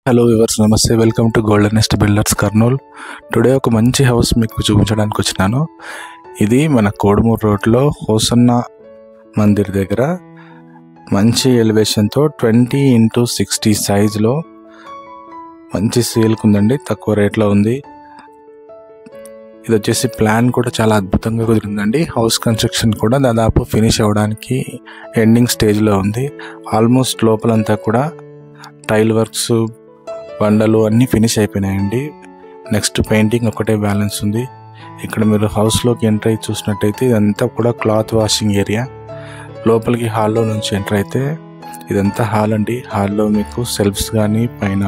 Hello viewers, నమస్తే. Welcome to golden nest builders Kurnool. Today ఒక మంచి హౌస్ మీకు చూపించడానికి వచ్చినాను. ఇది మన కోడుమూరు రోడ్లో హోసన్న మందిర్ దగ్గర మంచి ఎలివేషన్తో 20x60 సైజులో మంచి సేల్కి ఉందండి. తక్కువ రేట్లో ఉంది. ఇది వచ్చేసి ప్లాన్ కూడా చాలా అద్భుతంగా కుదిరిందండి. హౌస్ కన్స్ట్రక్షన్ కూడా దాదాపు ఫినిష్ అవ్వడానికి ఎండింగ్ స్టేజ్లో ఉంది. ఆల్మోస్ట్ లోపలంతా కూడా టైల్ వర్క్స్, బండలు అన్నీ ఫినిష్ అయిపోయినాయండి. నెక్స్ట్ పెయింటింగ్ ఒకటే బ్యాలెన్స్ ఉంది. ఇక్కడ మీరు హౌస్లోకి ఎంటర్ అయ్యి చూసినట్టయితే ఇదంతా కూడా క్లాత్ వాషింగ్ ఏరియా. లోపలికి హాల్లో నుంచి ఎంటర్ అయితే ఇదంతా హాల్ అండి. హాల్లో మీకు సెల్ఫ్స్ కానీ పైన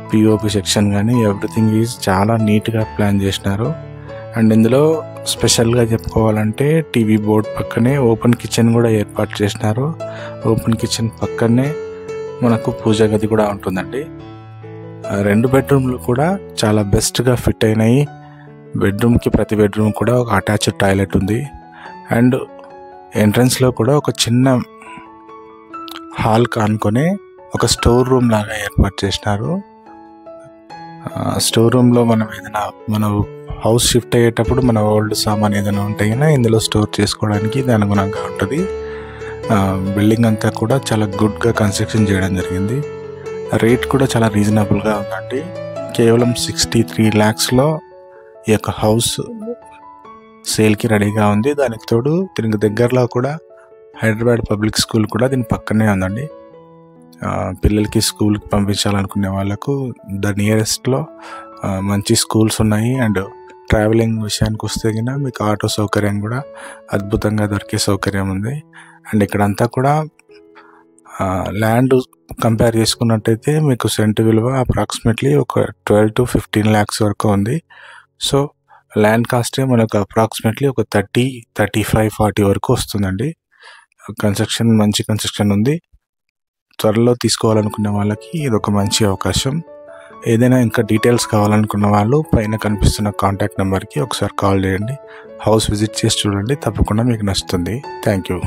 పిఓపి సెక్షన్ కానీ ఎవ్రీథింగ్ ఈజ్ చాలా నీట్గా ప్లాన్ చేసినారు. అండ్ ఇందులో స్పెషల్గా చెప్పుకోవాలంటే టీవీ బోర్డ్ పక్కనే ఓపెన్ కిచెన్ కూడా ఏర్పాటు చేసినారు. ఓపెన్ కిచెన్ పక్కనే మనకు పూజ గది కూడా ఉంటుందండి. 2 బెడ్రూమ్లు కూడా చాలా బెస్ట్గా ఫిట్ అయినాయి. బెడ్రూమ్కి ప్రతి బెడ్రూమ్ కూడా ఒక అటాచ్డ్ టాయిలెట్ ఉంది. అండ్ ఎంట్రన్స్లో కూడా ఒక చిన్న హాల్ కానుకొని ఒక స్టోర్ రూమ్ లాగా ఏర్పాటు చేసినారు. స్టోర్ రూమ్లో మన హౌస్ షిఫ్ట్ అయ్యేటప్పుడు మన ఓల్డ్ సామాన్ ఏదైనా ఉంటే కన్నా ఇందులో స్టోర్ చేసుకోవడానికి ఇది అనుగుణంగా ఉంటుంది. బిల్డింగ్ అంతా కూడా చాలా గుడ్గా కన్స్ట్రక్షన్ చేయడం జరిగింది. రేట్ కూడా చాలా రీజనబుల్గా ఉందండి. కేవలం 63 lakhsలో ఈ యొక్క హౌస్ సేల్కి రెడీగా ఉంది. దానికి తోడు దీనికి దగ్గరలో కూడా హైదరాబాద్ పబ్లిక్ స్కూల్ కూడా దీని పక్కనే ఉందండి. పిల్లలకి స్కూల్కి పంపించాలనుకునే వాళ్ళకు ద నియరెస్ట్లో మంచి స్కూల్స్ ఉన్నాయి. అండ్ ట్రావెలింగ్ విషయానికి వస్తే కన్నా మీకు ఆటో సౌకర్యం కూడా అద్భుతంగా దొరికే సౌకర్యం ఉంది. అండ్ ఇక్కడంతా కూడా ల్యాండ్ కంపేర్ చేసుకున్నట్టయితే మీకు సెంట్ విలువ అప్రాక్సిమేట్లీ ఒక 12 to 15 lakhs వరకు ఉంది. సో ల్యాండ్ కాస్టే మనకు అప్రాక్సిమేట్లీ ఒక 30, 35, 40 వరకు వస్తుందండి. కన్స్ట్రక్షన్ మంచి కన్స్ట్రక్షన్ ఉంది. త్వరలో తీసుకోవాలనుకునే వాళ్ళకి ఇది ఒక మంచి అవకాశం. ఏదైనా ఇంకా డీటెయిల్స్ కావాలనుకున్న వాళ్ళు పైన కనిపిస్తున్న కాంటాక్ట్ నెంబర్కి ఒకసారి కాల్ చేయండి. హౌస్ విజిట్ చేసి చూడండి, తప్పకుండా మీకు నచ్చుతుంది. Thank you.